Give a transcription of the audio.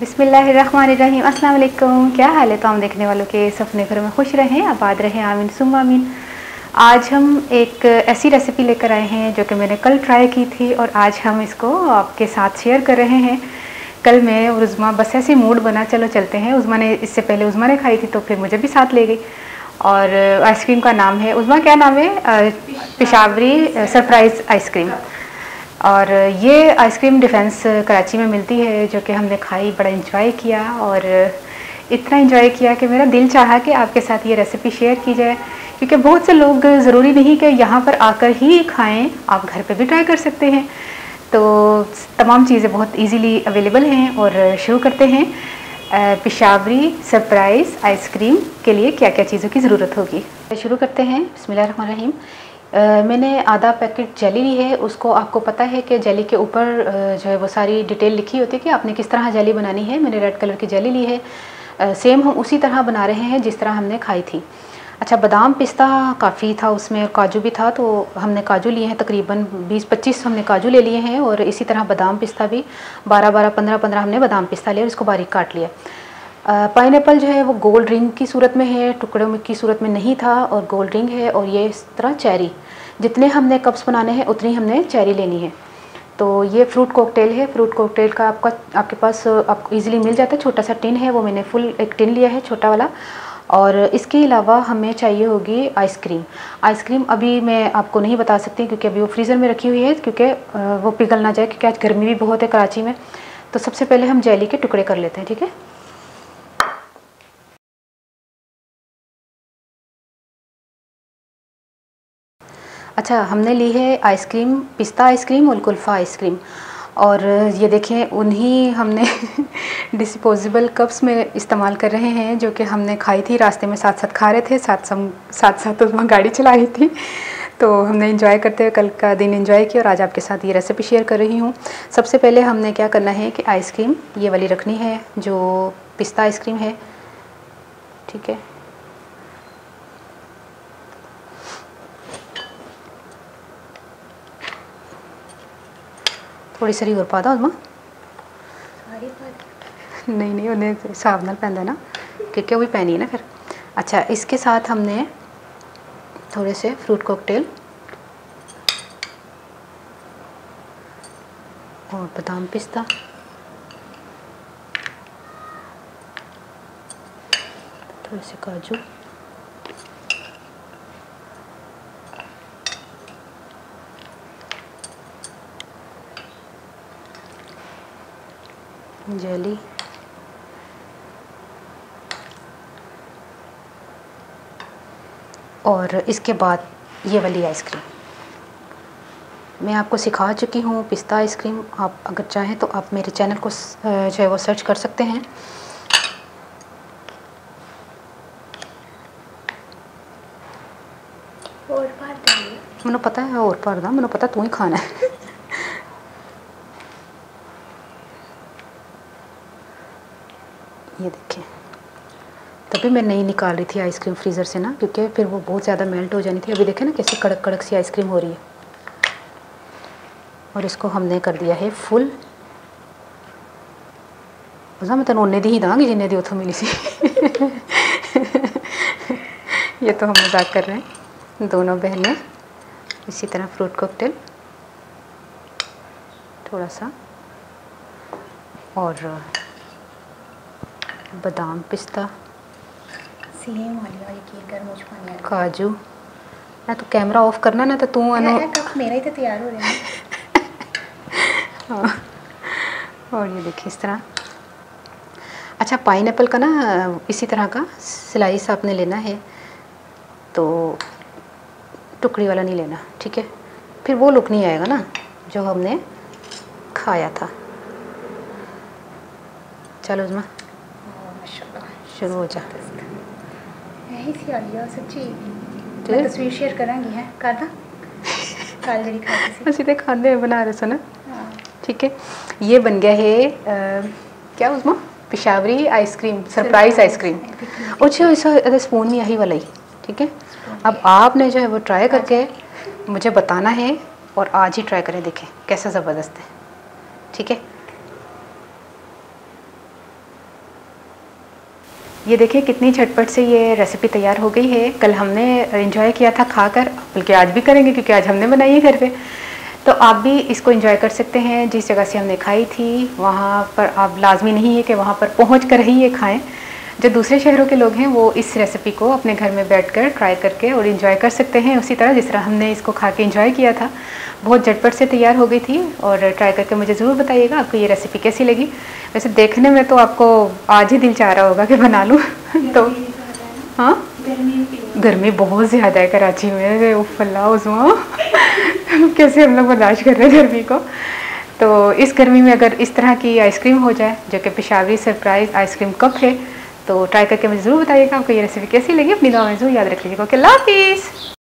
बिस्मिल्लाहिर्रहमानिर्रहीम। अस्सलाम वालेकुम। क्या हाल है तमाम देखने वालों के? सब अपने घरों में खुश रहें, आबाद रहें, आमीन सुम्मा आमीन। आज हम एक ऐसी रेसिपी लेकर आए हैं जो कि मैंने कल ट्राई की थी और आज हम इसको आपके साथ शेयर कर रहे हैं। कल मैं और उज़मा बस ऐसे मूड बना चलो चलते हैं। उज़मा ने इससे पहले उज़मा ने खाई थी तो फिर मुझे भी साथ ले गई। और आइसक्रीम का नाम है, उज़मा क्या नाम है? Peshawari surprise ice cream. और ये आइसक्रीम डिफेंस कराची में मिलती है, जो कि हमने खाई, बड़ा इंजॉय किया और इतना इंजॉय किया कि मेरा दिल चाहा कि आपके साथ ये रेसिपी शेयर की जाए, क्योंकि बहुत से लोग ज़रूरी नहीं कि यहाँ पर आकर ही खाएं, आप घर पे भी ट्राई कर सकते हैं। तो तमाम चीज़ें बहुत इजीली अवेलेबल हैं और शुरू करते हैं। पेशावरी सरप्राइज़ आइसक्रीम के लिए क्या क्या चीज़ों की ज़रूरत होगी, शुरू करते हैं। बिस्मिल्लाहिर्रहमानिर्रहीम। मैंने आधा पैकेट जेली ली है। उसको आपको पता है कि जेली के ऊपर जो है वो सारी डिटेल लिखी होती है कि आपने किस तरह जेली बनानी है। मैंने रेड कलर की जेली ली है। सेम हम उसी तरह बना रहे हैं जिस तरह हमने खाई थी। अच्छा, बादाम पिस्ता काफ़ी था उसमें, काजू भी था, तो हमने काजू लिए हैं, तकरीबन 20-25 हमने काजू ले लिए हैं। और इसी तरह बादाम पिस्ता भी 12-12, 15-15 हमने बादाम पिस्ता लिया और इसको बारीक काट लिया। पाइनएप्पल जो है वो गोल्ड रिंग की सूरत में है, टुकड़ों में की सूरत में नहीं था, और गोल्ड रिंग है। और ये इस तरह चेरी, जितने हमने कप्स बनाने हैं उतनी हमने चेरी लेनी है। तो ये फ्रूट कॉकटेल है। फ्रूट कॉकटेल का आपके पास आपको ईज़िली मिल जाता है। छोटा सा टिन है, वो मैंने फुल एक टिन लिया है, छोटा वाला। और इसके अलावा हमें चाहिए होगी आइसक्रीम। आइसक्रीम अभी मैं आपको नहीं बता सकती क्योंकि अभी वो फ्रीज़र में रखी हुई है, क्योंकि वो पिघल ना जाए, क्योंकि आज गर्मी भी बहुत है कराची में। तो सबसे पहले हम जेली के टुकड़े कर लेते हैं, ठीक है। अच्छा, हमने ली है आइसक्रीम, पिस्ता आइसक्रीम और कुल्फ़ा आइसक्रीम। और ये देखें, उन्हीं हमने डिस्पोजेबल कप्स में इस्तेमाल कर रहे हैं जो कि हमने खाई थी। रास्ते में साथ साथ खा रहे थे, साथ उसमें गाड़ी चला रही थी। तो हमने इंजॉय करते हुए कल का दिन इंजॉय किया और आज आपके साथ ये रेसिपी शेयर कर रही हूँ। सबसे पहले हमने क्या करना है कि आइसक्रीम ये वाली रखनी है जो पिस्ता आइसक्रीम है, ठीक है। थोड़ी सारी और पा दो उज़मा। नहीं उन्हें हिसाब नाल पैंदा ना, क्योंकि वो भी पैनी है ना फिर। अच्छा, इसके साथ हमने थोड़े से फ्रूट कॉकटेल और बादाम पिस्ता, थोड़े से काजू, जेली, और इसके बाद ये वाली आइसक्रीम मैं आपको सिखा चुकी हूँ, पिस्ता आइसक्रीम। आप अगर चाहें तो आप मेरे चैनल को जो है वो सर्च कर सकते हैं। और पार मैंने पता है, और पार दा, मैंने पता तू ही खाना है। ये देखें, तभी मैं नहीं निकाल रही थी आइसक्रीम फ्रीज़र से ना, क्योंकि फिर वो बहुत ज़्यादा मेल्ट हो जानी थी। अभी देखें ना कैसी कड़क कड़क सी आइसक्रीम हो रही है। और इसको हमने कर दिया है फुल। उस मैं तेन उन्ने दी ही दाँगी जिन्ने दी उतों मिली सी। ये तो हम मजाक कर रहे हैं, दोनों बहनें। इसी तरह फ्रूट कॉकटेल थोड़ा सा, और बादाम पिस्ता, सेम वाली केक कर मुझ पानी काजू। ना तो कैमरा ऑफ करना, ना तो तू अनु कप मेरा ही तो तैयार हो रहा है। हाँ, और ये देखिए इस तरह। अच्छा, पाइनएप्पल का ना इसी तरह का स्लाइस आपने लेना है, तो टुकड़ी वाला नहीं लेना, ठीक है। फिर वो लुक नहीं आएगा ना जो हमने खाया था। चलो उज़मा शुरू हो जा। यही सी आ गया सच्ची। मैं तस्वीर शेयर करांगी है करदा कल जड़ी खाती सी ਅਸੀਂ ਤੇ खांदे हुए बना रहे सो ना, हां ठीक है। ये बन गया है क्या उज़मा, पेशावरी आइसक्रीम, सरप्राइज़ आइसक्रीम। अच्छा, ऐसा स्पून नहीं, यही वाला ही, ठीक है। अब आपने जो है वो ट्राई करके मुझे बताना है, और आज ही ट्राई करें, देखें कैसा ज़बरदस्त है, ठीक है। ये देखिए कितनी झटपट से ये रेसिपी तैयार हो गई है। कल हमने एंजॉय किया था खाकर, बल्कि आज भी करेंगे क्योंकि आज हमने बनाई है घर पे। तो आप भी इसको एंजॉय कर सकते हैं। जिस जगह से हमने खाई थी वहाँ पर आप लाजमी नहीं है कि वहाँ पर पहुँच कर ही ये खाएँ। जो दूसरे शहरों के लोग हैं वो इस रेसिपी को अपने घर में बैठकर ट्राई करके और एंजॉय कर सकते हैं उसी तरह जिस तरह हमने इसको खा के एंजॉय किया था। बहुत झटपट से तैयार हो गई थी और ट्राई करके मुझे ज़रूर बताइएगा आपको ये रेसिपी कैसी लगी। वैसे देखने में तो आपको आज ही दिल चाह रहा होगा कि बना लूँ तो हाँ, गर्मी बहुत ज़्यादा है कराची में। उफ़ल्ला उज़मा कैसे हम लोग बर्दाश्त कर रहे हैं गर्मी को। तो इस गर्मी में अगर इस तरह की आइसक्रीम हो जाए, जो कि पेशावरी सरप्राइज़ आइसक्रीम कप है, तो ट्राई करके मुझे ज़रूर बताइएगा आपको ये रेसिपी कैसी लगी। अपनी दुआ में ज़रूर याद रख लीजिएगा। ओके, अल्लाह हाफिज़।